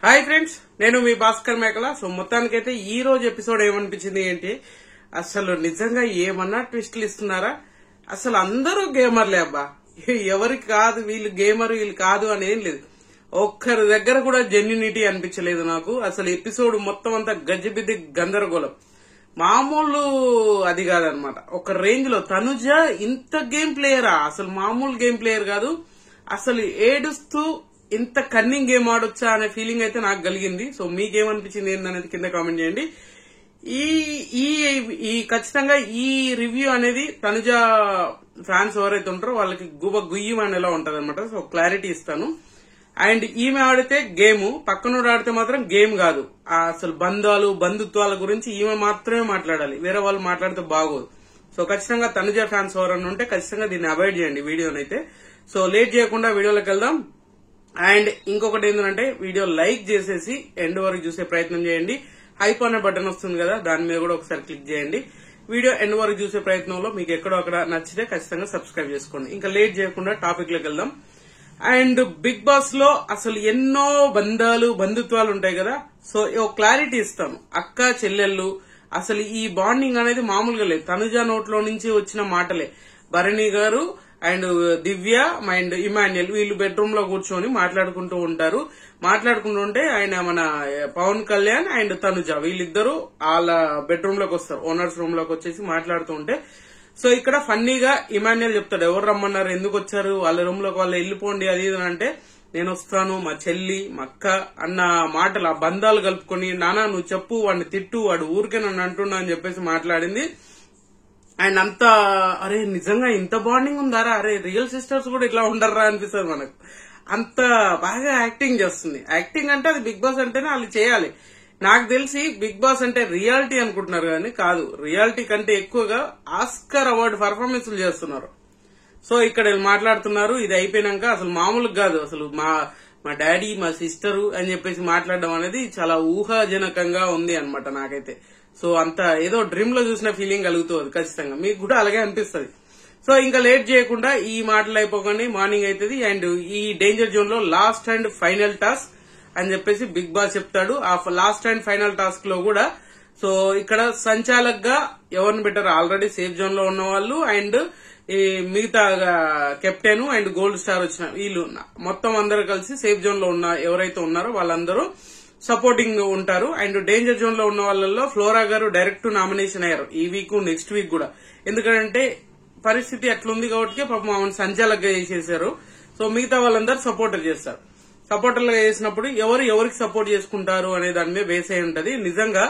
Hi friends, నేను మీ భాస్కర్ మేకల. So మొత్తానికైతే ఈ రోజు ఎపిసోడ్ ఏమనిపించింది ఏంటి, అసలు నిజంగా ఏమన్నా ట్విస్టులు ఇస్తున్నారా? అసలు అందరూ గేమర్లే అబ్బా, ఎవరికి కాదు వీళ్ళు గేమర్ వీళ్ళు కాదు అని ఏం లేదు. ఒక్కరి దగ్గర కూడా జెన్యునిటీ అనిపించలేదు నాకు. అసలు ఎపిసోడ్ మొత్తం అంతా గజిబిది గందరగోళం, మామూలు అది కాదనమాట. ఒక రేంజ్ లో తనుజ ఇంత గేమ్ ప్లేయరా? అసలు మామూలు గేమ్ ప్లేయర్ కాదు. అసలు ఏడుస్తూ ఇంత కన్నింగ్ గేమ్ ఆడొచ్చా అనే ఫీలింగ్ అయితే నాకు కలిగింది. సో మీకేమనిపించింది ఏంటనేది కింద కామెంట్ చేయండి. ఈ ఖచ్చితంగా ఈ రివ్యూ అనేది తనుజ ఫ్యాన్స్ ఎవరైతే ఉంటారో వాళ్ళకి గుయ్యం అనేలా ఉంటది అనమాట. సో క్లారిటీ ఇస్తాను. అండ్ ఈమె ఆడితే గేమ్, పక్కనోడు ఆడితే మాత్రం గేమ్ కాదు. అసలు బంధాలు బంధుత్వాల గురించి ఈమె మాత్రమే మాట్లాడాలి, వేరే వాళ్ళు మాట్లాడితే బాగోదు. సో ఖచ్చితంగా తనుజ ఫ్యాన్స్ ఎవరైనా ఉంటే ఖచ్చితంగా దీన్ని అవాయిడ్ చేయండి వీడియోనైతే. సో లేట్ చేయకుండా వీడియోలోకి వెళ్దాం. అండ్ ఇంకొకటి ఏంటంటే వీడియో లైక్ చేసేసి ఎండ్ వరకు చూసే ప్రయత్నం చేయండి. హైప్ అనే బటన్ వస్తుంది కదా, దాని మీద కూడా ఒకసారి క్లిక్ చేయండి. వీడియో ఎండ్ వరకు చూసే ప్రయత్నంలో మీకు ఎక్కడో అక్కడ నచ్చితే ఖచ్చితంగా సబ్స్క్రైబ్ చేసుకోండి. ఇంకా లేట్ చేయకుండా టాపిక్ లోకి వెళ్దాం. అండ్ బిగ్ బాస్ లో అసలు ఎన్నో బంధాలు బంధుత్వాలు ఉంటాయి కదా. సో క్లారిటీ ఇస్తాను. అక్క చెల్లెళ్ళు అసలు ఈ బాండింగ్ అనేది మామూలుగా లేదు. తనుజ నోట్లో నుంచి వచ్చిన మాటలే. Bharani garu and Divya and Emmanuel వీళ్ళు బెడ్రూమ్ లో కూర్చొని మాట్లాడుకుంటూ ఉంటారు. మాట్లాడుకుంటుంటే ఆయన మన పవన్ కళ్యాణ్ అండ్ తనుజ వీళ్ళిద్దరూ వాళ్ళ బెడ్రూమ్ లోకి వస్తారు, ఓనర్స్ రూమ్ లోకి వచ్చేసి మాట్లాడుతూ ఉంటే. సో ఇక్కడ ఫన్నీగా ఇమాన్యుయల్ చెప్తాడు, ఎవరు రమ్మన్నారు, ఎందుకు వచ్చారు, వాళ్ళ రూమ్ లోకి వాళ్ళు వెళ్ళిపోండి అది ఇది అంటే, నేను వస్తాను మా చెల్లి మా అక్క అన్న మాటలు ఆ బంధాలు కలుపుకొని, నానా నువ్వు చెప్పు వాడిని తిట్టు, వాడు ఊరికే నన్ను అంటున్నా అని చెప్పేసి మాట్లాడింది. అండ్ అంత అరే నిజంగా ఇంత బాండింగ్ ఉందారా, అరే రియల్ సిస్టర్స్ కూడా ఇట్లా ఉండర్రా అనిపిస్తుంది మనకు. అంత బాగా యాక్టింగ్ చేస్తుంది. యాక్టింగ్ అంటే అది బిగ్ బాస్ అంటేనే వాళ్ళు చేయాలి. నాకు తెలిసి బిగ్ బాస్ అంటే రియాలిటీ అనుకుంటున్నారు కానీ కాదు, రియాలిటీ కంటే ఎక్కువగా ఆస్కర్ అవార్డు పర్ఫార్మెన్స్లు చేస్తున్నారు. సో ఇక్కడ మాట్లాడుతున్నారు. ఇది అయిపోయినాక అసలు మామూలుగా కాదు, అసలు మా డాడీ మా సిస్టరు అని చెప్పేసి మాట్లాడడం అనేది చాలా ఊహాజనకంగా ఉంది అనమాట నాకైతే. సో అంత ఏదో డ్రీమ్ లో చూసిన ఫీలింగ్ కలుగుతుంది ఖచ్చితంగా, మీకు కూడా అలాగే అనిపిస్తుంది. సో ఇంకా లేట్ చేయకుండా ఈ మాటలు అయిపోకండి, మార్నింగ్ అవుతుంది. అండ్ ఈ డేంజర్ జోన్ లో లాస్ట్ అండ్ ఫైనల్ టాస్క్ అని చెప్పేసి బిగ్ బాస్ చెప్తాడు. ఆ లాస్ట్ అండ్ ఫైనల్ టాస్క్ లో కూడా సో ఇక్కడ సంచాలక్ గా ఎవరిని పెట్టారు, ఆల్రెడీ సేఫ్ జోన్ లో ఉన్న వాళ్ళు అండ్ ఈ మిగతా కెప్టెన్ అండ్ గోల్డ్ స్టార్ వచ్చిన వీళ్ళు మొత్తం అందరూ కలిసి సేఫ్ జోన్ లో ఉన్న ఎవరైతే ఉన్నారో వాళ్ళందరూ సపోర్టింగ్ ఉంటారు. అండ్ డేంజర్ జోన్ లో ఉన్న వాళ్ళలో ఫ్లోరా గారు డైరెక్ట్ నామినేషన్ అయ్యారు ఈ వీక్ నెక్స్ట్ వీక్ కూడా. ఎందుకంటే పరిస్థితి అట్లుంది కాబట్టి పాపం ఆమెను సంచాలకుగా చేసేశారు. సో మిగతా వాళ్ళందరూ సపోర్టర్ చేస్తారు. సపోర్టర్లుగా చేసినప్పుడు ఎవరికి సపోర్ట్ చేసుకుంటారు అనే దాని మీద బేస్ అయి ఉంటది. నిజంగా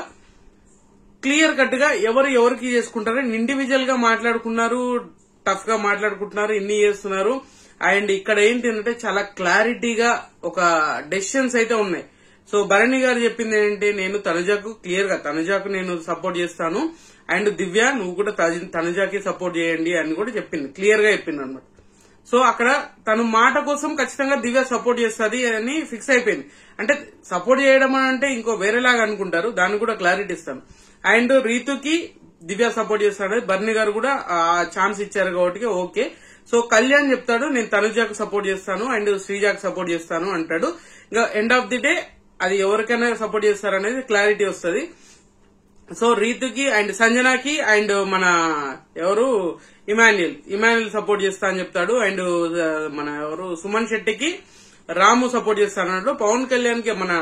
క్లియర్ కట్ గా ఎవరికి చేసుకుంటారని ఇండివిజువల్ గా మాట్లాడుకున్నారు, టఫ్ గా మాట్లాడుకుంటున్నారు, ఇన్ని చేస్తున్నారు. అండ్ ఇక్కడ ఏంటంటే చాలా క్లారిటీగా ఒక డెసిషన్స్ అయితే ఉన్నాయి. సో భరణి గారు చెప్పింది ఏంటంటే, నేను తనుజకు క్లియర్ గా తనుజకు నేను సపోర్ట్ చేస్తాను అండ్ దివ్య నువ్వు కూడా తనుజకి సపోర్ట్ చేయండి అని కూడా చెప్పింది, క్లియర్ గా చెప్పింది అనమాట. సో అక్కడ తను మాట కోసం ఖచ్చితంగా దివ్య సపోర్ట్ చేస్తుంది అని ఫిక్స్ అయిపోయింది. అంటే సపోర్ట్ చేయడం అంటే ఇంకో వేరేలాగా అనుకుంటారు, దాన్ని కూడా క్లారిటీ ఇస్తాను. అండ్ రీతుకి దివ్య సపోర్ట్ చేస్తాడు, భరణి గారు కూడా ఛాన్స్ ఇచ్చారు కాబట్టి ఓకే. సో కళ్యాణ్ చెప్తాడు, నేను తనుజకు సపోర్ట్ చేస్తాను అండ్ శ్రీజాకి సపోర్ట్ చేస్తాను అంటాడు. ఇంకా ఎండ్ ఆఫ్ ది డే అది ఎవరికైనా సపోర్ట్ చేస్తారనేది క్లారిటీ వస్తుంది. సో రీతుకి అండ్ సంజనాకి అండ్ మన ఎవరు ఇమాన్యుయల్ సపోర్ట్ చేస్తా అని చెప్తాడు. అండ్ మన ఎవరు సుమన్ శెట్టికి రాము సపోర్ట్ చేస్తానన్నాడు. పవన్ కళ్యాణ్ కి మన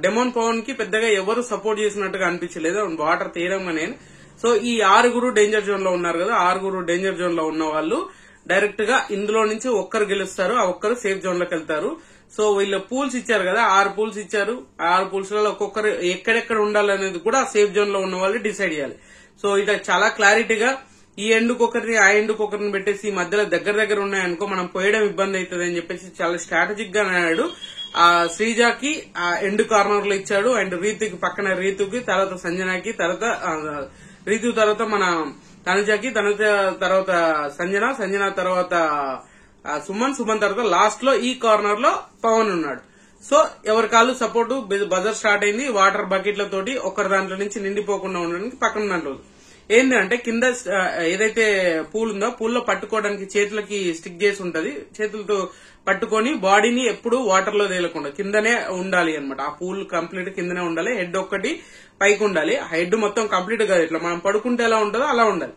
డెమోన్ పవన్ కి పెద్దగా ఎవరు సపోర్ట్ చేసినట్టుగా అనిపించలేదు, వాటర్ తీయడం అనేది. సో ఈ 6 డేంజర్ జోన్ లో ఉన్నారు కదా, 6 డేంజర్ జోన్ లో ఉన్న వాళ్ళు డైరెక్ట్ గా ఇందులో నుంచి ఒక్కరు గెలుస్తారు, ఆ ఒక్కరు సేఫ్ జోన్ లోకి వెళ్తారు. సో వీళ్ళు పూల్స్ ఇచ్చారు కదా, 6 పూల్స్ ఇచ్చారు. 6 పూల్స్ లో ఒక్కొక్కరు ఎక్కడెక్కడ ఉండాలనేది కూడా సేఫ్ జోన్ లో ఉన్న వాళ్ళు డిసైడ్ చేయాలి. సో ఇది చాలా క్లారిటీగా ఈ ఎండుకు ఒకరిని ఆ ఎండుకు ఒకరిని పెట్టేసి మధ్యలో దగ్గర ఉన్నాయనుకో మనం పోయడం ఇబ్బంది అవుతుంది అని చెప్పేసి చాలా స్ట్రాటజిక్ గా అన్నాడు. ఆ శ్రీజాకి ఆ ఎండ్ కార్నర్ లో ఇచ్చాడు అండ్ రీతుకి పక్కన రీతుకి, తర్వాత సంజనాకి, తర్వాత రీతు, తర్వాత మన తనుజకి, తనుజ తర్వాత సంజన తర్వాత సుమన్ తర్వాత లాస్ట్ లో ఈ కార్నర్ లో పవన్ ఉన్నాడు. సో ఎవరి కాళ్ళు సపోర్టు బజర్ స్టార్ట్ అయింది. వాటర్ బకెట్లతోటి ఒకరి దాంట్లో నుంచి నిండిపోకుండా ఉండడానికి పక్కన దాంట్లో ఏంటంటే కింద ఏదైతే పూల్ ఉందో పూల్లో పట్టుకోవడానికి చేతులకి స్టిక్ చేసి ఉంటది, చేతులతో పట్టుకొని బాడీని ఎప్పుడు వాటర్ లో తేలకుండా కిందనే ఉండాలి అనమాట. ఆ పూల్ కంప్లీట్ కిందనే ఉండాలి, హెడ్ ఒక్కటి పైకి ఉండాలి. హెడ్ మొత్తం కంప్లీట్ గా ఇట్లా మనం పడుకుంటే ఎలా ఉంటుందో అలా ఉండాలి.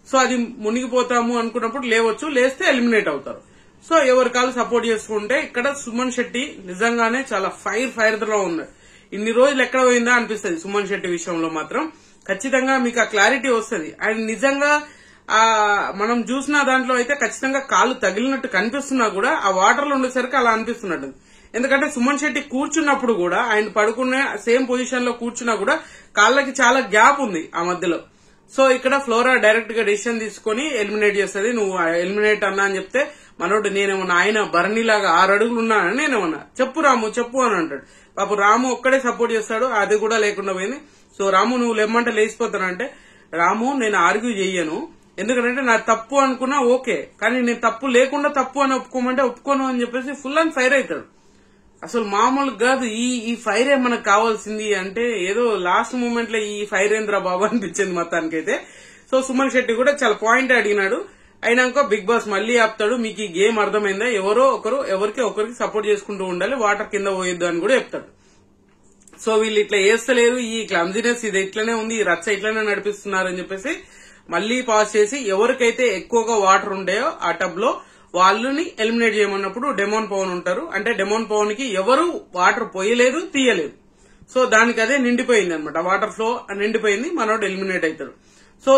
సో అది మునిగిపోతాము అనుకున్నప్పుడు లేవచ్చు, లేస్తే ఎలిమినేట్ అవుతారు. సో ఎవరి కాళ్ళు సపోర్ట్ చేసుకుంటే ఇక్కడ సుమన్ శెట్టి నిజంగానే చాలా ఫైర్ లో ఉన్నాడు. ఇన్ని రోజులు ఎక్కడ పోయిందా అనిపిస్తుంది సుమన్ శెట్టి విషయంలో మాత్రం. ఖచ్చితంగా మీకు ఆ క్లారిటీ వస్తుంది. అండ్ నిజంగా మనం చూసిన దాంట్లో అయితే ఖచ్చితంగా కాళ్ళు తగిలినట్టు కనిపిస్తున్నా కూడా ఆ వాటర్ లో ఉండేసరికి అలా అనిపిస్తున్నట్టు. ఎందుకంటే సుమన్ శెట్టి కూర్చున్నప్పుడు కూడా ఆయన పడుకునే సేమ్ పొజిషన్ లో కూర్చున్నా కూడా కాళ్ళకి చాలా గ్యాప్ ఉంది ఆ మధ్యలో. సో ఇక్కడ ఫ్లోరా డైరెక్ట్ గా డెసిషన్ తీసుకుని ఎలిమినేట్ చేస్తుంది. నువ్వు ఎలిమినేట్ అన్నా అని చెప్తే మనోడు నేనేమన్నా ఆయన భరణిలాగా 6 అడుగులు ఉన్నానని నేనేమన్నా చెప్పు రాము చెప్పు అని అంటాడు. పాపం రాము ఒక్కడే సపోర్ట్ చేస్తాడు, అది కూడా లేకుండా పోయింది. సో రాము నువ్వు లేమంటే లేచిపోతానంటే రాము నేను ఆర్గ్యూ చెయ్యను, ఎందుకంటే నా తప్పు అనుకున్నా ఓకే, కానీ నేను తప్పు లేకుండా తప్పు అని ఒప్పుకోమంటే ఒప్పుకోను అని చెప్పేసి ఫుల్ అండ్ ఫైర్ అవుతాడు. అసలు మామూలు కాదు ఈ ఫైరే మనకు కావాల్సింది. అంటే ఏదో లాస్ట్ మూమెంట్ లో ఈ ఫైర్ ఏంద్రా బాబు అనిపించింది మొత్తానికైతే. సో సుమన్ శెట్టి కూడా చాలా పాయింట్ అడిగినాడు. అయినాక బిగ్ బాస్ మళ్ళీ ఆపుతాడు, మీకు ఈ గేమ్ అర్థమైందా, ఎవరో ఒకరు ఒకరికి సపోర్ట్ చేసుకుంటూ ఉండాలి, వాటర్ కింద పోయొద్దు అని కూడా చెప్తాడు. సో వీళ్ళు ఇట్లా చేస్తలేరు, ఈ క్లమ్జినెస్ ఇది ఇట్లనే ఉంది, ఈ రచ్చ ఇట్లనే నడిపిస్తున్నారని చెప్పేసి మళ్ళీ పాస్ చేసి ఎవరికైతే ఎక్కువగా వాటర్ ఉండేయో ఆ టబ్ లో వాళ్ళని ఎలిమినేట్ చేయమన్నప్పుడు డెమోన్ పవన్ ఉంటారు. అంటే డెమోన్ పవన్ కి ఎవరు వాటర్ పోయలేదు తీయలేదు. సో దానికి అదే నిండిపోయింది అనమాట, వాటర్ ఫ్లో నిండిపోయింది, మనోడు ఎలిమినేట్ అవుతాడు. సో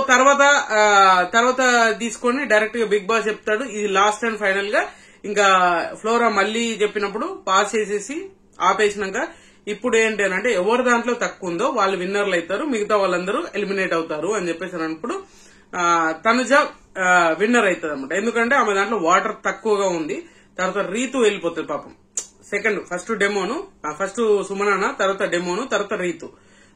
తర్వాత తీసుకొని డైరెక్ట్ గా బిగ్ బాస్ చెప్తాడు ఇది లాస్ట్ అండ్ ఫైనల్ గా. ఇంకా ఫ్లోరా మళ్ళీ చెప్పినప్పుడు పాస్ చేసేసి ఆపేసినాక ఇప్పుడు ఏంటి అంటే ఎవరి దాంట్లో తక్కువ ఉందో వాళ్ళు విన్నర్లు అవుతారు, మిగతా వాళ్ళందరూ ఎలిమినేట్ అవుతారు అని చెప్పేసి అన్నప్పుడు తనుజ విన్నర్ అవుతుంది అనమాట. ఎందుకంటే ఆమె దాంట్లో వాటర్ తక్కువగా ఉంది. తర్వాత రీతు వెళ్ళిపోతుంది పాపం. ఫస్ట్ డెమోను, ఫస్ట్ సుమనాన, తర్వాత డెమోను, తర్వాత రీతు.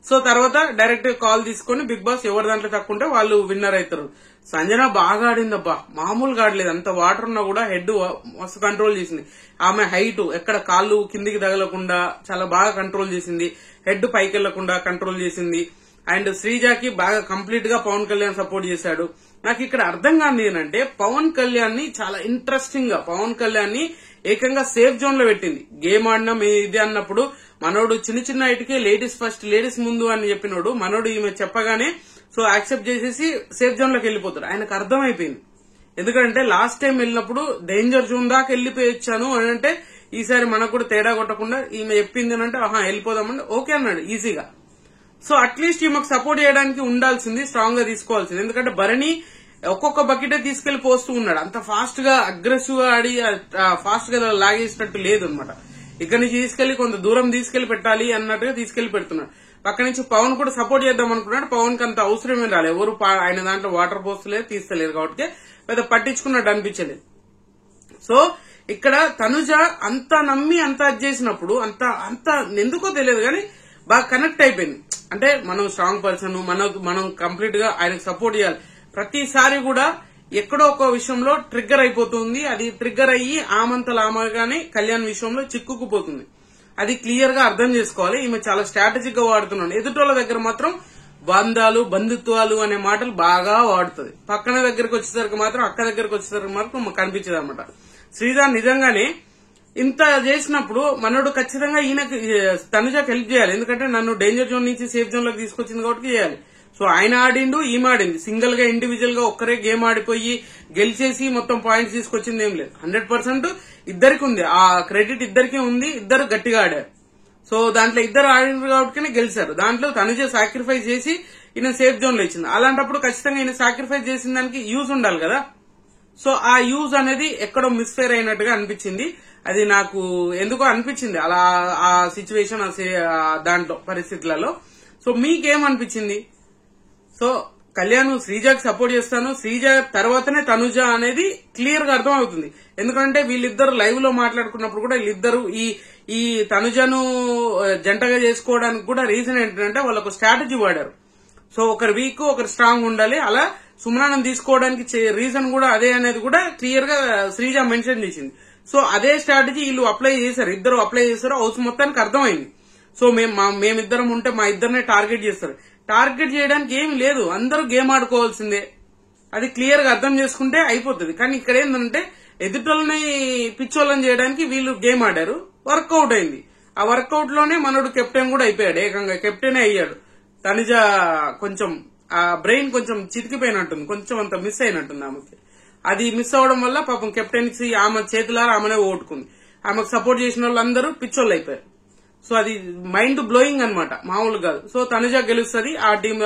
సో తర్వాత డైరెక్ట్ కాల్ తీసుకుని బిగ్ బాస్ ఎవరి దాంట్లో తక్కువ ఉంటే వాళ్ళు విన్నర్ అవుతారు. సంజన బాగా ఆడిందబ్బా, మామూలుగా ఆడలేదు. అంత వాటర్ ఉన్నా కూడా హెడ్ మస్తు కంట్రోల్ చేసింది. ఆమె హైట్ ఎక్కడ కాళ్ళు కిందికి తగలకుండా చాలా బాగా కంట్రోల్ చేసింది, హెడ్ పైకి వెళ్లకుండా కంట్రోల్ చేసింది. అండ్ శ్రీజాకి బాగా కంప్లీట్ గా పవన్ కళ్యాణ్ సపోర్ట్ చేశాడు. నాకు ఇక్కడ అర్థం కాని ఏంటంటే పవన్ కళ్యాణ్ ని చాలా ఇంట్రెస్టింగ్ గా పవన్ కళ్యాణ్ ని ఏకంగా సేఫ్ జోన్ లో పెట్టింది. గేమ్ ఆడినాం ఇది అన్నప్పుడు మనోడు చిన్న ఇటుకే లేడీస్ ఫస్ట్ లేడీస్ ముందు అని చెప్పినోడు మనోడు ఈమె చెప్పగానే సో యాక్సెప్ట్ చేసేసి సేఫ్ జోన్ లోకి వెళ్ళిపోతాడు. ఆయనకు అర్థమైపోయింది. ఎందుకంటే లాస్ట్ టైం వెళ్ళినప్పుడు డేంజర్ జోన్ దాకా వెళ్ళిపోయొచ్చాను అని అంటే ఈసారి మనకు కూడా తేడా కొట్టకుండా ఈమె చెప్పింది అని అంటే వెళ్ళిపోదామంటే ఓకే అన్నాడు ఈజీగా. సో అట్లీస్ట్ ఈమెకు సపోర్ట్ చేయడానికి ఉండాల్సింది, స్ట్రాంగ్ గా తీసుకోవాల్సింది. ఎందుకంటే భరణి ఒక్కొక్క బకెటే తీసుకెళ్లి పోస్తూ ఉన్నాడు. అంత ఫాస్ట్ గా అగ్రెసివ్ గా ఆడి ఫాస్ట్ గా లాగేసినట్టు లేదు అనమాట. ఇక్కడ నుంచి తీసుకెళ్లి కొంత దూరం తీసుకెళ్లి పెట్టాలి అన్నట్టుగా తీసుకెళ్లి పెడుతున్నాడు. పక్క నుంచి పవన్ కూడా సపోర్ట్ చేద్దాం అనుకున్నాడు. పవన్ కి అంత అవసరమే రాలేదు, ఎవరు ఆయన దాంట్లో వాటర్ పోస్తలేదు తీస్తలేరు కాబట్టి పెద్ద పట్టించుకున్నట్టు అనిపించలేదు. సో ఇక్కడ తనుజ అంత నమ్మి అంత చేసినప్పుడు అంత ఎందుకో తెలియదు కానీ బాగా కనెక్ట్ అయిపోయింది. అంటే మనం స్ట్రాంగ్ పర్సన్, మనం కంప్లీట్ గా ఆయనకు సపోర్ట్ చేయాలి. ప్రతిసారి కూడా ఎక్కడో ఒక విషయంలో ట్రిగ్గర్ అయిపోతుంది. అది ట్రిగ్గర్ అయ్యి ఆమంతలామగానే కళ్యాణ్ విషయంలో చిక్కుకుపోతుంది. అది క్లియర్ గా అర్థం చేసుకోవాలి. ఈమె చాలా స్ట్రాటజిక్ గా వాడుతున్నాడు. ఎదుటోళ్ల దగ్గర మాత్రం బంధాలు బంధుత్వాలు అనే మాటలు బాగా వాడుతుంది. పక్కన దగ్గరకు వచ్చేసరికి మాత్రం అక్క దగ్గరకు వచ్చేసరికి మాత్రం కనిపించదు అనమాట. శ్రీధర్ నిజంగానే ఇంత చేసినప్పుడు మనోడు ఖచ్చితంగా ఈయనకి తనుజకి హెల్ప్ చేయాలి. ఎందుకంటే నన్ను డేంజర్ జోన్ నుంచి సేఫ్ జోన్ లోకి తీసుకొచ్చింది కాబట్టి చేయాలి. సో ఆయన ఆడిండు, ఈమె ఆడింది. సింగిల్ గా ఇండివిజువల్ గా ఒక్కరే గేమ్ ఆడిపోయి గెలిచేసి మొత్తం పాయింట్స్ తీసుకొచ్చింది ఏం లేదు. 100% ఇద్దరికి ఉంది, ఆ క్రెడిట్ ఇద్దరికి ఉంది. ఇద్దరు గట్టిగా ఆడారు. సో దాంట్లో ఇద్దరు ఆడినారు కాబట్టి గెలిచారు. దాంట్లో తనుజ సాక్రిఫైస్ చేసి ఈయన సేఫ్ జోన్ లో ఇచ్చింది. అలాంటప్పుడు ఖచ్చితంగా ఈయన సాక్రిఫైస్ చేసిన దానికి యూజ్ ఉండాలి కదా. సో ఆ యూజ్ అనేది ఎక్కడో మిస్ఫేర్ అయినట్టుగా అనిపించింది. అది నాకు ఎందుకో అనిపించింది అలా ఆ సిచ్యువేషన్ దాంట్లో పరిస్థితులలో. సో మీకేమనిపించింది? సో కళ్యాణ్ శ్రీజకి సపోర్ట్ చేస్తాను, శ్రీజ తర్వాతనే తనుజ అనేది క్లియర్ గా అర్థం అవుతుంది. ఎందుకంటే వీళ్ళిద్దరు లైవ్ లో మాట్లాడుకున్నప్పుడు కూడా వీళ్ళిద్దరు ఈ తనుజను జంటగా చేసుకోవడానికి కూడా రీజన్ ఏంటంటే వాళ్ళకు స్ట్రాటజీ వాడారు. సో ఒకరు వీక్ ఒకరు స్ట్రాంగ్ ఉండాలి. అలా సుమనానం తీసుకోవడానికి రీజన్ కూడా అదే అనేది కూడా క్లియర్ గా శ్రీజ మెన్షన్ చేసింది. సో అదే స్ట్రాటజీ వీళ్ళు అప్లై చేశారు, ఇద్దరు అప్లై చేశారు. హౌస్ మొత్తానికి అర్థమైంది. సో మేమిద్దరం ఉంటే మా ఇద్దరినే టార్గెట్ చేస్తారు. టార్గెట్ చేయడానికి ఏమి లేదు, అందరూ గేమ్ ఆడుకోవాల్సిందే. అది క్లియర్ గా అర్థం చేసుకుంటే అయిపోతుంది. కానీ ఇక్కడ ఏంటంటే ఎదుటోళ్ళని పిచ్చోళ్ళని చేయడానికి వీళ్ళు గేమ్ ఆడారు, వర్కౌట్ అయింది. ఆ వర్కౌట్ లోనే మనోడు కెప్టెన్ కూడా అయిపోయాడు, ఏకంగా కెప్టెనే అయ్యాడు. తనుజ కొంచెం ఆ బ్రెయిన్ కొంచెం చితికిపోయినట్టుంది, కొంచెం అంత మిస్ అయినట్టుంది ఆమెకి. అది మిస్ అవడం వల్ల పాపం కెప్టెన్సీ ఆమె చేతులారా ఆమెనే ఓటుకుంది. ఆమెకు సపోర్ట్ చేసిన వాళ్ళందరూ పిచ్చోళ్ళు అయిపోయారు. సో అది మైండ్ బ్లోయింగ్ అన్నమాట, మామూలు కాదు. సో తనుజ గెలుస్తుంది ఆ టీమ్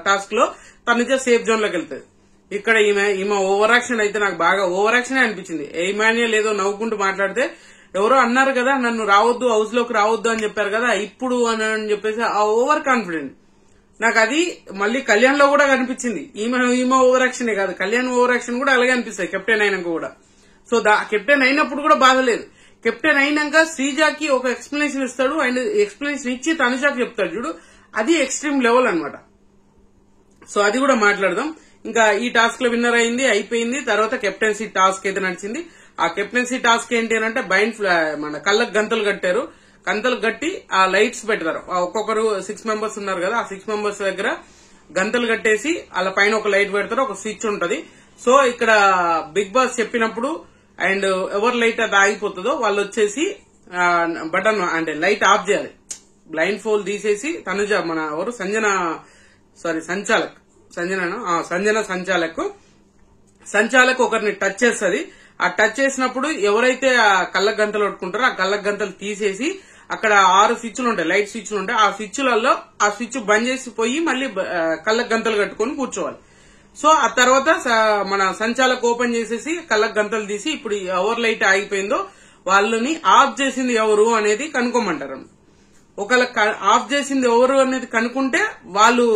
టాస్క్ లో. తనుజ సేఫ్ జోన్ లోకి వెళ్తుంది. ఇక్కడ ఈమె ఓవర్ యాక్షన్ అయితే నాకు బాగా ఓవర్ యాక్షన్ అనిపించింది. ఇమాన్యుయల్ ఏదో నవ్వుకుంటూ మాట్లాడితే, ఎవరో అన్నారు కదా నన్ను రావద్దు, హౌస్ లోకి రావద్దు అని చెప్పారు కదా ఇప్పుడు అని చెప్పేసి ఆ ఓవర్ కాన్ఫిడెంట్ నాకు అది మళ్ళీ కళ్యాణ్ లో కూడా కనిపించింది. ఈమె ఓవర్ యాక్షనే కాదు, కళ్యాణ్ ఓవర్ యాక్షన్ కూడా అలాగే అనిపిస్తాయి కెప్టెన్ అయినాక కూడా. సో కెప్టెన్ అయినప్పుడు కూడా బాధ లేదు. కెప్టెన్ అయినాక శ్రీజాకి ఒక ఎక్స్ప్లెనేషన్ ఇస్తాడు, అండ్ ఎక్స్ప్లెనేషన్ ఇచ్చి తనుజాకి చెప్తాడు చూడు, అది ఎక్స్ట్రీమ్ లెవెల్ అన్నమాట. సో అది కూడా మాట్లాడదాం. ఇంకా ఈ టాస్క్ లో విన్నర్ అయింది, అయిపోయింది. తర్వాత కెప్టెన్సీ టాస్క్ అయితే నడిచింది. ఆ కెప్టెన్సీ టాస్క్ ఏంటి అని అంటే మన కళ్ళకు గంతలు కట్టారు. గంతలు కట్టి ఆ లైట్స్ పెడతారు. ఒక్కొక్కరు 6 మెంబర్స్ ఉన్నారు కదా, ఆ 6 మెంబర్స్ దగ్గర గంతలు కట్టేసి వాళ్ళ పైన ఒక లైట్ పెడతారు, ఒక స్విచ్ ఉంటది. సో ఇక్కడ బిగ్ బాస్ చెప్పినప్పుడు అండ్ ఎవరు లైట్ అది ఆగిపోతుందో వాళ్ళు వచ్చేసి బటన్ అంటే లైట్ ఆఫ్ చేయాలి. బ్లైండ్ ఫోల్ తీసేసి తనుజ మన ఎవరు సంచాలక్ ఒకరిని టచ్ చేస్తుంది. ఆ టచ్ చేసినప్పుడు ఎవరైతే ఆ కళ్ళకు గంతలు కొట్టుకుంటారో ఆ కళ్ళకు గంతలు తీసేసి అక్కడ 6 స్విచ్లు ఉంటాయి, లైట్ స్విచ్లు ఉంటాయి. ఆ స్విచ్లలో ఆ స్విచ్ బంద్ చేసి పోయి మళ్ళీ కళ్ళకు గంతలు కట్టుకొని కూర్చోవాలి. సో ఆ తర్వాత మన సంచాలకు ఓపెన్ చేసేసి కళ్ళకు గంతలు తీసి ఇప్పుడు ఎవరు లైట్ ఆగిపోయిందో వాళ్ళని ఆఫ్ చేసింది ఎవరు అనేది కనుక్కోమంటారు. ఒకవేళ ఆఫ్ చేసింది ఎవరు అనేది కనుక్కుంటే వాళ్ళు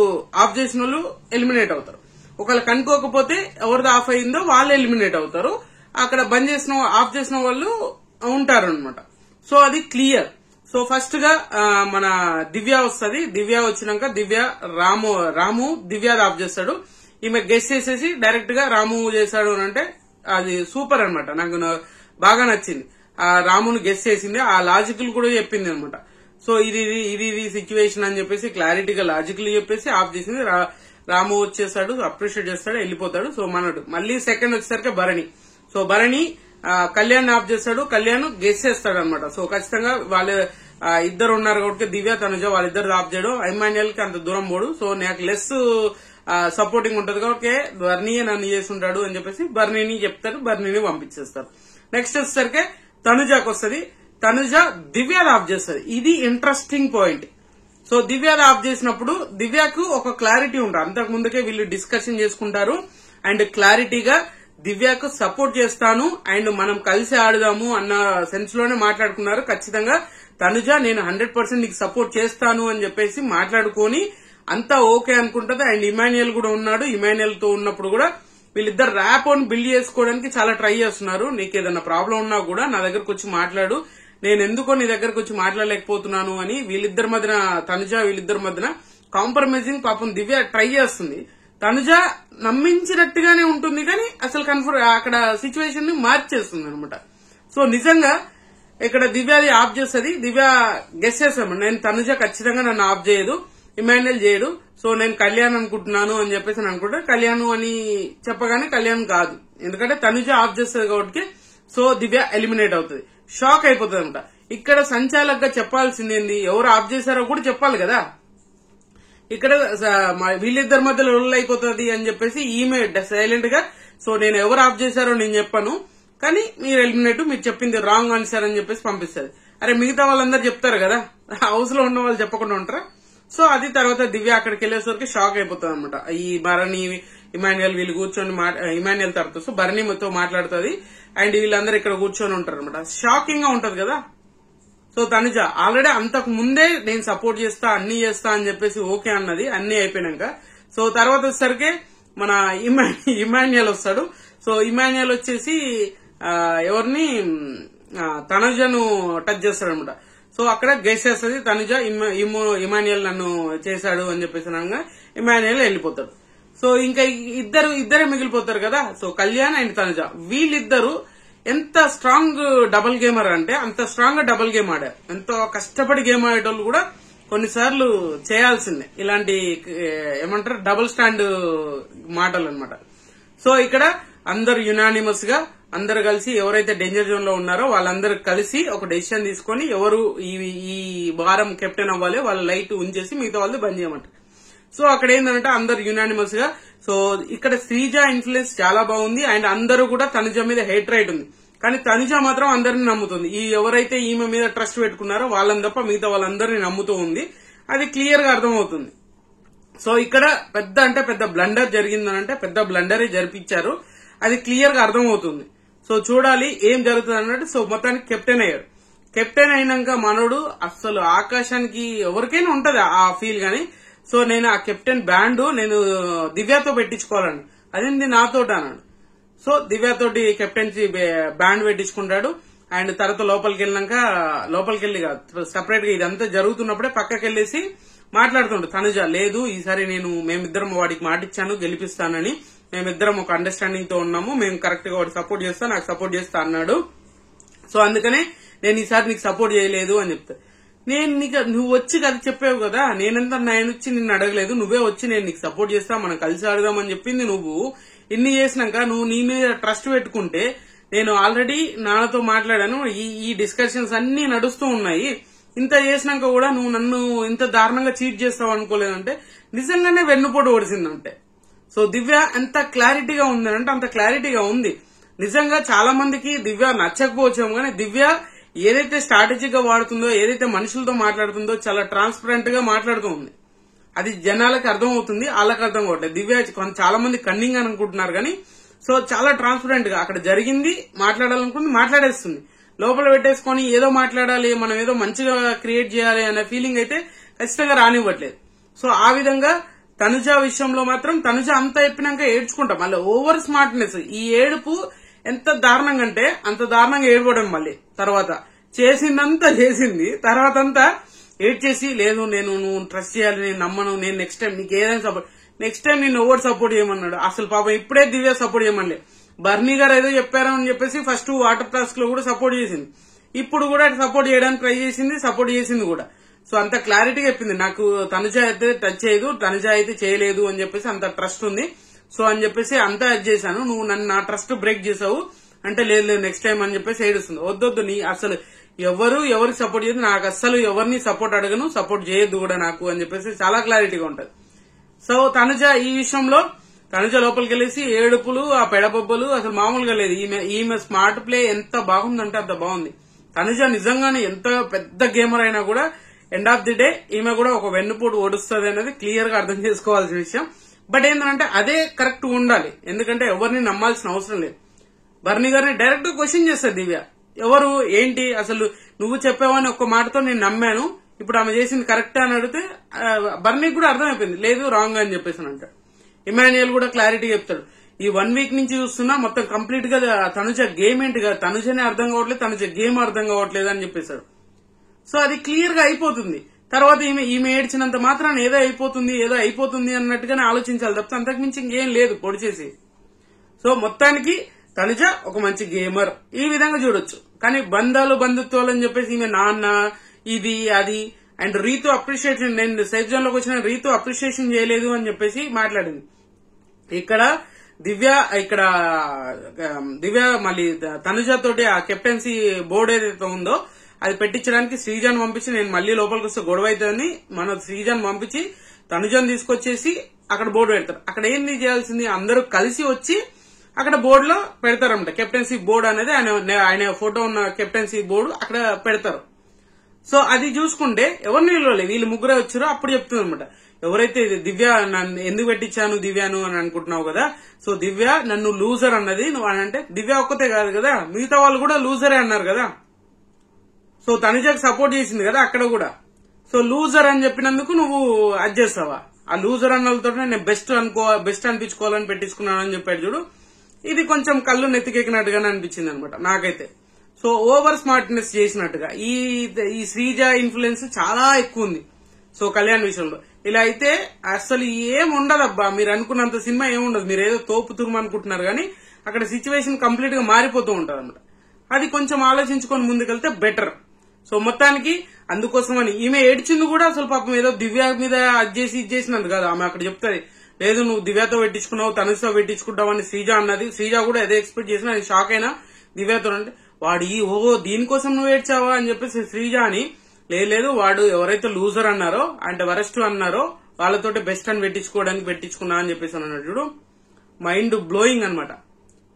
ఆఫ్ చేసిన వాళ్ళు ఎలిమినేట్ అవుతారు. ఒకవేళ కనుక్కోకపోతే ఎవరిది ఆఫ్ అయిందో వాళ్ళు ఎలిమినేట్ అవుతారు. అక్కడ బంద్ చేసిన ఆఫ్ చేసిన వాళ్ళు ఉంటారు అనమాట. సో అది క్లియర్. సో ఫస్ట్ గా మన దివ్య వస్తుంది. దివ్య వచ్చినాక రాము దివ్య ఆఫ్ చేస్తాడు. ఈమె గెస్ చేసేసి డైరెక్ట్ గా రాము చేశాడు అని అంటే అది సూపర్ అనమాట. నాకు బాగా నచ్చింది. ఆ రామును గెస్ చేసింది, ఆ లాజికల్ కూడా చెప్పింది అనమాట. సో ఇది సిచ్యువేషన్ అని చెప్పేసి క్లారిటీగా లాజికల్ చెప్పేసి ఆఫ్ చేసింది. రాము వచ్చేసాడు, అప్రిషియేట్ చేస్తాడు, వెళ్ళిపోతాడు. సో మనడు మళ్ళీ సెకండ్ వచ్చేసరికి భరణి. సో భరణి కళ్యాణ్ ఆఫ్ చేస్తాడు, కళ్యాణ్ గెస్ చేస్తాడు అనమాట. సో ఖచ్చితంగా వాళ్ళు ఇద్దరు ఉన్నారు కాబట్టి దివ్య తనుజ వాళ్ళిద్దరు ఆఫ్ చేయడం. ఇమాన్యుయల్ కి అంత దూరం పోడు. సో నాకు లెస్ సపోర్టింగ్ ఉంటది కాబట్టి బర్నీయే నన్ను చేస్తుంటాడు అని చెప్పేసి బర్నీని చెప్తారు, బర్నీని పంపించేస్తారు. నెక్స్ట్ వచ్చేసరికి తనుజాకి వస్తుంది. తనుజ దివ్యాది ఆఫ్ చేస్తుంది. ఇది ఇంట్రెస్టింగ్ పాయింట్. సో దివ్యాది ఆఫ్ చేసినప్పుడు దివ్యకు ఒక క్లారిటీ ఉంటుంది. అంతకు ముందుకే వీళ్ళు డిస్కషన్ చేసుకుంటారు అండ్ క్లారిటీగా దివ్యకు సపోర్ట్ చేస్తాను అండ్ మనం కలిసి ఆడదాము అన్న సెన్స్ లోనే మాట్లాడుకున్నారు. ఖచ్చితంగా తనుజ నేను 100% నీకు సపోర్ట్ చేస్తాను అని చెప్పేసి మాట్లాడుకొని అంతా ఓకే అనుకుంటది. అండ్ ఇమాన్యుయల్ కూడా ఉన్నాడు. ఇమాన్యుయల్ తో ఉన్నప్పుడు కూడా వీళ్ళిద్దరు ర్యాప్ అని బిల్డ్ చేసుకోవడానికి చాలా ట్రై చేస్తున్నారు. నీకు ఏదైనా ప్రాబ్లం ఉన్నా కూడా నా దగ్గరకు వచ్చి మాట్లాడు, నేను ఎందుకో నీ దగ్గరకు వచ్చి మాట్లాడలేకపోతున్నాను అని వీళ్ళిద్దరి మధ్యన వీళ్ళిద్దరి మధ్యన కాంప్రమైజింగ్ పాపం దివ్య ట్రై చేస్తుంది. తనుజ నమ్మించినట్టుగానే ఉంటుంది కానీ అసలు అక్కడ సిచ్యువేషన్ ని మార్చేస్తుంది అనమాట. సో నిజంగా ఇక్కడ దివ్యది ఆఫ్ చేస్తుంది. దివ్య గెస్ చేస్తాము, నేను తనుజ ఖచ్చితంగా నన్ను ఆఫ్ చేయదు, ఇమాన్యుయల్ చేయడు, సో నేను కళ్యాణ్ అనుకుంటున్నాను అని చెప్పేసి అనుకుంటే కళ్యాణ్ అని చెప్పగానే కళ్యాణ్ కాదు, ఎందుకంటే తనుజ ఆఫ్ చేస్తుంది కాబట్టి. సో దివ్య ఎలిమినేట్ అవుతుంది. షాక్ అయిపోతుంది అనమాట. ఇక్కడ సంచాలకుగా చెప్పాల్సింది ఏంది, ఎవరు ఆఫ్ చేశారో కూడా చెప్పాలి కదా. ఇక్కడ వీళ్ళిద్దరి మధ్యలో లొల్లి అయిపోతుంది అని చెప్పేసి ఈమె సైలెంట్ గా సో నేను ఎవరు ఆఫ్ చేశారో నేను చెప్పాను కానీ మీరు ఎలిమినేట్, మీరు చెప్పింది రాంగ్ ఆన్సర్ అని చెప్పేసి పంపిస్తుంది. అరే మిగతా వాళ్ళందరూ చెప్తారు కదా, హౌస్ లో ఉన్న వాళ్ళు చెప్పకుండా ఉంటారా? సో అది తర్వాత దివ్య అక్కడికి వెళ్లేసరికి షాక్ అయిపోతుంది అనమాట. ఈ భరణి ఇమాన్యుయల్ వీళ్ళు కూర్చొని ఇమాన్యుయల్ తర్వాత సో భరణితో మాట్లాడుతుంది అండ్ వీళ్ళందరూ ఇక్కడ కూర్చొని ఉంటారు అనమాట. షాకింగ్ గా ఉంటది కదా. సో తనుజ ఆల్రెడీ అంతకు ముందే నేను సపోర్ట్ చేస్తా అన్ని చేస్తా అని చెప్పేసి ఓకే అన్నది. అన్ని అయిపోయినాక సో తర్వాత వచ్చేసరికి మన ఇమాన్యుయల్ వస్తాడు. సో ఇమాన్యుయల్ వచ్చేసి ఎవరిని తనుజను టచ్ చేస్తాడు అనమాట. సో అక్కడ గెస్ చేస్తుంది తనుజ ఇమాన్యుయల్ నన్ను చేశాడు అని చెప్పేసి ఇమాన్యుయల్ వెళ్ళిపోతాడు. సో ఇంకా ఇద్దరే మిగిలిపోతారు కదా. సో కళ్యాణ్ అండ్ తనుజ వీళ్ళిద్దరు ఎంత స్ట్రాంగ్ డబుల్ గేమర్ అంటే అంత స్ట్రాంగ్ గా డబుల్ గేమ్ ఆడారు. ఎంతో కష్టపడి గేమ్ ఆడేటోళ్ళు కూడా కొన్నిసార్లు చేయాల్సిందే ఇలాంటి ఏమంటారు డబుల్ స్టాండ్ మాటలు అన్నమాట. సో ఇక్కడ అందరు యునానిమస్ గా అందరు కలిసి ఎవరైతే డేంజర్ జోన్ లో ఉన్నారో వాళ్ళందరూ కలిసి ఒక డెసిషన్ తీసుకొని ఎవరు ఈ వారం కెప్టెన్ అవ్వాలి వాళ్ళ లైట్ ఉంచేసి మిగతా వాళ్ళు బంద్ చేయమంటారు. సో అక్కడ ఏంటంటే అందరు యునానిమస్ గా. సో ఇక్కడ శ్రీజ ఇన్ఫ్లుయెన్స్ చాలా బాగుంది అండ్ అందరూ కూడా తనుజ మీద హేట్ రైట్ ఉంది. కానీ తనుజ మాత్రం అందరిని నమ్ముతుంది. ఈ ఎవరైతే ఈమె మీద ట్రస్ట్ పెట్టుకున్నారో వాళ్ళని తప్ప మిగతా వాళ్ళందరినీ నమ్ముతూ ఉంది. అది క్లియర్ గా అర్థమవుతుంది. సో ఇక్కడ పెద్ద బ్లండర్ జరిగిందనంటే పెద్ద బ్లండరే జరిపించారు. అది క్లియర్ గా అర్థమవుతుంది. సో చూడాలి ఏం జరుగుతుంది అన్నట్టు. సో మొత్తానికి కెప్టెన్ అయ్యాడు. కెప్టెన్ అయినాక మనోడు అస్సలు ఆకాశానికి ఎవరికైనా ఉంటది ఆ ఫీల్ గానీ. సో నేను ఆ కెప్టెన్ బ్యాండ్ నేను దివ్యతో పెట్టించుకోవాలండి. అదేంది నాతోటి అన్నాడు. సో దివ్యతోటి కెప్టెన్సీ బ్యాండ్ పెట్టించుకుంటాడు. అండ్ తర్వాత లోపలికి వెళ్ళి సపరేట్ గా ఇదంతా జరుగుతున్నప్పుడే పక్కకి వెళ్ళేసి మాట్లాడుతుండు తనుజ. లేదు ఈసారి మేమిద్దరం వాడికి మాటిచ్చాను గెలిపిస్తానని, మేమిద్దరం ఒక అండర్స్టాండింగ్ తో ఉన్నాము, మేము కరెక్ట్ గా వాడికి సపోర్ట్ చేస్తా, నాకు సపోర్ట్ చేస్తా అన్నాడు. సో అందుకనే నేను ఈసారి నీకు సపోర్ట్ చేయలేదు అని చెప్తా. నువ్వు వచ్చి కదా చెప్పావు కదా, నేను వచ్చి నిన్ను అడగలేదు, నువ్వే వచ్చి నేను నీకు సపోర్ట్ చేస్తా, మనం కలిసి ఆడదామని చెప్పింది నువ్వు. ఇన్ని చేసినాక నువ్వు నీ మీద ట్రస్ట్ పెట్టుకుంటే నేను ఆల్రెడీ నాన్నతో మాట్లాడాను, ఈ డిస్కషన్స్ అన్ని నడుస్తూ ఉన్నాయి. ఇంత చేసినాక కూడా నువ్వు నన్ను ఇంత దారుణంగా చీట్ చేస్తావు అనుకోలేదంటే నిజంగానే వెన్నుపోటు ఓడిసిందంటే. సో దివ్య ఎంత క్లారిటీగా ఉందంటే అంత క్లారిటీగా ఉంది. నిజంగా చాలా మందికి దివ్య నచ్చకపోవచ్చాము, కానీ దివ్య ఏదైతే స్ట్రాటజీగా వాడుతుందో, ఏదైతే మనుషులతో మాట్లాడుతుందో చాలా ట్రాన్స్పరెంట్ గా మాట్లాడుతూ ఉంది. అది జనాలకు అర్థం అవుతుంది, వాళ్ళకి అర్థం కావట్లేదు. దివ్య చాలా మంది కన్నింగ్ అనుకుంటున్నారు కానీ సో చాలా ట్రాన్స్పరెంట్ గా అక్కడ జరిగింది మాట్లాడాలనుకుంది మాట్లాడేస్తుంది. లోపల పెట్టేసుకొని ఏదో మాట్లాడాలి, మనం ఏదో మంచిగా క్రియేట్ చేయాలి అనే ఫీలింగ్ అయితే ఖచ్చితంగా రానివ్వట్లేదు. సో ఆ విధంగా తనుజ విషయంలో మాత్రం తనుజ అంతా చెప్పినాక ఏడ్చుకుంటాం. మళ్ళీ ఓవర్ స్మార్ట్నెస్, ఈ ఏడుపు ఎంత దారుణంగా అంటే అంత దారుణంగా ఏడవడం. మళ్ళీ తర్వాత చేసిందంతా చేసింది, తర్వాత అంతా ఏడ్చేసి లేదు నువ్వు ట్రస్ట్ చేయాలి, నేను నమ్మను, నేను నెక్స్ట్ టైం నీకు ఏదైనా సపోర్ట్, నెక్స్ట్ టైం నేను ఓవర్ సపోర్ట్ చేయమన్నాడు. అసలు పాపం ఇప్పుడే దివ్య సపోర్ట్ చేయమని బర్నీ గారు ఏదో చెప్పారని చెప్పేసి ఫస్ట్ వాటర్ టాస్క్ లో కూడా సపోర్ట్ చేసింది, ఇప్పుడు కూడా సపోర్ట్ చేయడానికి ట్రై చేసింది, సపోర్ట్ చేసింది కూడా. సో అంత క్లారిటీగా చెప్పింది, నాకు తనుజ అయితే టచ్ చేయదు, తనుజ అయితే చేయలేదు అని చెప్పేసి అంత ట్రస్ట్ ఉంది. సో అని చెప్పేసి అంతా యాడ్ చేశాను, నువ్వు నన్ను నా ట్రస్ట్ బ్రేక్ చేసావు అంటే లేదు నెక్స్ట్ టైం అని చెప్పేసి ఏడుస్తుంది. వద్దొద్దు, నీ అసలు ఎవరికి సపోర్ట్ చేయదు, నాకు అస్సలు ఎవరిని సపోర్ట్ అడగను, సపోర్ట్ చేయొద్దు కూడా నాకు అని చెప్పేసి చాలా క్లారిటీగా ఉంటది. సో తనుజ ఈ విషయంలో తనుజ లోపలికి వెళ్ళేసి ఏడుపులు, ఆ పెడబొబ్బలు అసలు మామూలుగా లేదు. ఈమె స్మార్ట్ ప్లే ఎంత బాగుందంటే అంత బాగుంది. తనుజ నిజంగానే ఎంత పెద్ద గేమర్ అయినా కూడా ఎండ్ ఆఫ్ ది డే ఈమె కూడా ఒక వెన్నుపోటు ఓడుస్తుంది అనేది క్లియర్ గా అర్థం చేసుకోవాల్సిన విషయం. బట్ ఏంటంటే అదే కరెక్ట్ ఉండాలి, ఎందుకంటే ఎవరిని నమ్మాల్సిన అవసరం లేదు. బర్నీ గారిని డైరెక్ట్ క్వశ్చన్ చేస్తారు దివ్య, ఎవరు ఏంటి అసలు నువ్వు చెప్పావని ఒక్క మాటతో నేను నమ్మాను, ఇప్పుడు ఆమె చేసింది కరెక్ట్ అని అడిగితే బర్నీకి కూడా అర్థమైపోయింది, లేదు రాంగ్ అని చెప్పేసి అంటాడు. ఇమాన్యుయల్ కూడా క్లారిటీ చెప్తాడు, ఈ 1 వీక్ నుంచి చూస్తున్నా మొత్తం కంప్లీట్ గా తనుజ గేమ్ ఏంటి కదా, తనుజనే అర్థం కావట్లేదు, తనుజ గేమ్ అర్థం కావట్లేదు అని చెప్పేశాడు. సో అది క్లియర్ గా అయిపోతుంది. తర్వాత ఈమె ఏడ్చినంత మాత్రాన ఏదో అయిపోతుంది అన్నట్టుగానే ఆలోచించాలి తప్ప అంతకుమించి ఇంకేం లేదు పొడిచేసి. సో మొత్తానికి తనుజ ఒక మంచి గేమర్, ఈ విధంగా చూడొచ్చు. కానీ బంధుత్వాలు అని చెప్పేసి ఈమె నాన్న ఇది అది అండ్ రీతు అప్రిషియేషన్, నేను సేఫ్ జోన్ లోకి వచ్చిన రీతు అప్రిషియేషన్ చేయలేదు అని చెప్పేసి మాట్లాడింది. ఇక్కడ దివ్య మళ్ళీ తనుజ తోటి ఆ కెప్టెన్సీ బోర్డు ఏదైతే ఉందో అది పెట్టించడానికి శ్రీజాన్ పంపించి నేను మళ్ళీ లోపలికి వస్తే గొడవ అవుతుందని మన శ్రీజాన్ పంపించి తనుజాన్ తీసుకొచ్చేసి అక్కడ బోర్డు పెడతారు. అక్కడ ఏంది చేయాల్సింది, అందరూ కలిసి వచ్చి అక్కడ బోర్డులో పెడతారన్నమాట. కెప్టెన్సీ బోర్డు అనేది ఆయన ఫోటో ఉన్న కెప్టెన్సీ బోర్డు అక్కడ పెడతారు. సో అది చూసుకుంటే ఎవరిని నిలవలేదు, వీళ్ళు ముగ్గురే వచ్చారో అప్పుడు చెప్తుంది అనమాట, ఎవరైతే దివ్య నన్ను ఎందుకు పెట్టించాను దివ్యాను అని అనుకుంటున్నావు కదా, సో దివ్య నన్ను లూజర్ అన్నది నువ్వు అని అంటే దివ్య ఒక్కతే కాదు కదా, మిగతా వాళ్ళు కూడా లూజరే అన్నారు కదా. సో తనుజకు సపోర్ట్ చేసింది కదా అక్కడ కూడా. సో లూజర్ అని చెప్పినందుకు నువ్వు అది చేస్తావా, ఆ లూజర్ అన్నలతో నేను బెస్ట్ అనిపించుకోవాలని పెట్టించుకున్నాను అని చెప్పాడు చూడు. ఇది కొంచెం కళ్ళు నెత్తికెక్కినట్టుగానే అనిపించింది అనమాట నాకైతే. సో ఓవర్ స్మార్ట్నెస్ చేసినట్టుగా ఈ శ్రీజ ఇన్ఫ్లుయెన్స్ చాలా ఎక్కువ ఉంది. సో కళ్యాణ్ విషయంలో ఇలా అయితే అసలు ఏం ఉండదబ్బా, మీరు అనుకున్నంత సినిమా ఏముండదు, మీరు ఏదో తోపు తురుము అనుకుంటున్నారు కానీ అక్కడ సిచ్యువేషన్ కంప్లీట్ గా మారిపోతూ ఉంటది అనమాట. అది కొంచెం ఆలోచించుకొని ముందుకెళ్తే బెటర్. సో మొత్తానికి అందుకోసమని ఈమె ఏడ్చింది కూడా అసలు పాపం ఏదో దివ్య మీద అది చేసి ఇది చేసినందు కాదు. ఆమె అక్కడ చెప్తాది, లేదు నువ్వు దివ్యతో పెట్టించుకున్నావు, తనుజతో పెట్టించుకుంటావు అని శ్రీజ అన్నది. శ్రీజ కూడా అదే ఎక్స్పెక్ట్ చేసిన, అది షాక్ అయినా దివ్యతో అంటే వాడు ఓహో దీనికోసం నువ్వు ఏడ్చావా అని చెప్పేసి శ్రీజ అని, లేదు వాడు ఎవరైతే లూజర్ అన్నారో అంటే వరస్ట్ అన్నారో వాళ్ళతోటి బెస్ట్ అని పెట్టించుకున్నా అని చెప్పేసి అన్నాడు. చూడు మైండ్ బ్లోయింగ్ అనమాట.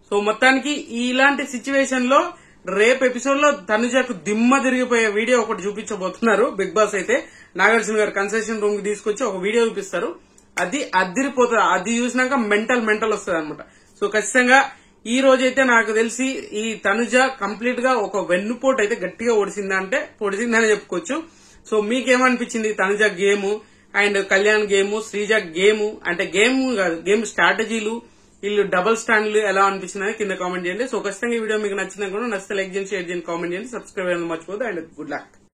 సో మొత్తానికి ఇలాంటి సిచ్యువేషన్ లో రేపు ఎపిసోడ్ లో తనుజకు దిమ్మ తిరిగిపోయే వీడియో ఒకటి చూపించబోతున్నారు బిగ్ బాస్ అయితే. నాగార్జున గారు కన్సెషన్ రూమ్ కి తీసుకొచ్చి ఒక వీడియో చూపిస్తారు, అది అదిరిపోతుంది. అది చూసినాక మెంటల్ వస్తుంది అనమాట. సో ఖచ్చితంగా ఈ రోజైతే నాకు తెలిసి ఈ తనుజ కంప్లీట్ గా ఒక వెన్నుపోటు అయితే గట్టిగా పొడిసిందని చెప్పుకోవచ్చు. సో మీకేమనిపించింది Tanuja game and Kalyan game, Sreeja game, అంటే గేమ్ కాదు గేమ్ స్ట్రాటజీలు, వీళ్ళు డబుల్ స్టాండ్లు ఎలా అనిపించిందని కింద కామెంట్ చేయండి. సో ఖచ్చితంగా ఈ వీడియో మీకు నచ్చినా కూడా నచ్చితే లైక్ చేయండి, షేర్ చేయండి, కామెంట్ చేయండి, సబ్స్క్రైబ్ అయ్యేది మర్చిపోదు. And good luck.